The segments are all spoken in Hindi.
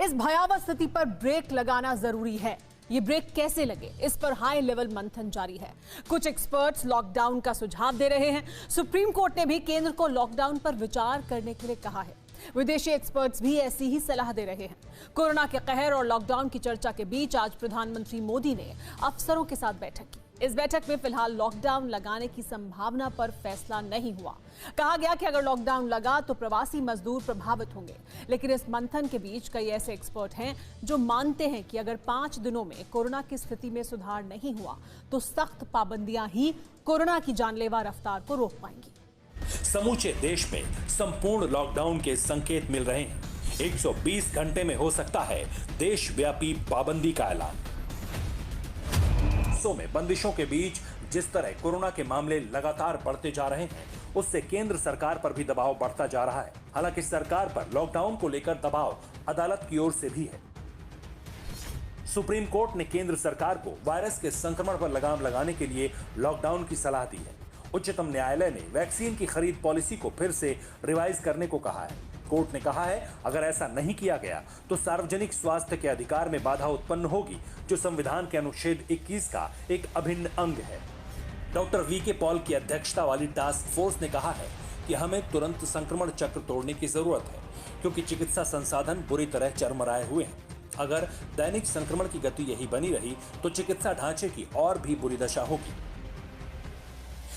इस भयावह स्थिति पर ब्रेक लगाना जरूरी है। ये ब्रेक कैसे लगे, इस पर हाई लेवल मंथन जारी है। कुछ एक्सपर्ट्स लॉकडाउन का सुझाव दे रहे हैं। सुप्रीम कोर्ट ने भी केंद्र को लॉकडाउन पर विचार करने के लिए कहा है। विदेशी एक्सपर्ट्स भी ऐसी ही सलाह दे रहे हैं। कोरोना के कहर और लॉकडाउन की चर्चा के बीच आज प्रधानमंत्री मोदी ने अफसरों के साथ बैठक की। इस बैठक में फिलहाल लॉकडाउन लगाने की संभावना पर फैसला नहीं हुआ। कहा गया कि अगर लॉकडाउन लगा तो प्रवासी मजदूर प्रभावित होंगे, लेकिन इस मंथन के बीच कई ऐसे एक्सपर्ट हैं जो मानते हैं कि अगर 5 दिनों में कोरोना की स्थिति में सुधार नहीं हुआ तो सख्त पाबंदियां ही कोरोना की जानलेवा रफ्तार को रोक पाएंगी। समूचे देश में संपूर्ण लॉकडाउन के संकेत मिल रहे हैं। 120 घंटे में हो सकता है देशव्यापी पाबंदी का ऐलान। में बंदिशों के बीच जिस तरह कोरोना के मामले लगातार बढ़ते जा रहे हैं, उससे केंद्र सरकार पर भी दबाव बढ़ता जा रहा है। हालांकि सरकार पर लॉकडाउन को लेकर दबाव अदालत की ओर से भी है। सुप्रीम कोर्ट ने केंद्र सरकार को वायरस के संक्रमण पर लगाम लगाने के लिए लॉकडाउन की सलाह दी है। उच्चतम न्यायालय ने वैक्सीन की खरीद पॉलिसी को फिर से रिवाइज करने को कहा है। कोर्ट ने कहा है, अगर ऐसा नहीं किया गया तो सार्वजनिक स्वास्थ्य के अधिकार में बाधा उत्पन्न होगी, जो संविधान के अनुच्छेद 21 का एक अभिन्न अंग है। Doctor VK. पॉल की अध्यक्षता वाली टास्क फोर्स ने कहा है कि हमें तुरंत संक्रमण चक्र तोड़ने की जरूरत है, क्योंकि चिकित्सा संसाधन बुरी तरह चरमराए हुए हैं। अगर दैनिक संक्रमण की गति यही बनी रही तो चिकित्सा ढांचे की और भी बुरी दशा होगी।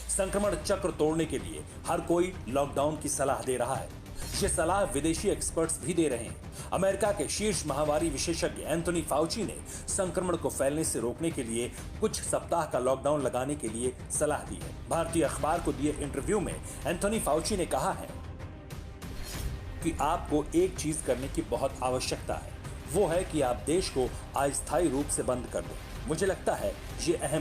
संक्रमण चक्र तोड़ने के लिए हर कोई लॉकडाउन की सलाह दे रहा है। ये सलाह विदेशी एक्सपर्ट्स भी दे रहे हैं। अमेरिका के शीर्ष महामारी विशेषज्ञ एंथोनी फाउची ने संक्रमण को फैलने से रोकने के लिए कुछ सप्ताह का लॉकडाउन लगाने के लिए सलाह दी है। भारतीय अखबार को दिए इंटरव्यू में एंथोनी फाउची ने कहा है कि आपको एक चीज करने की बहुत आवश्यकता है, वो है कि आप देश को अस्थायी रूप से बंद कर दें। मुझे लगता है ये अहम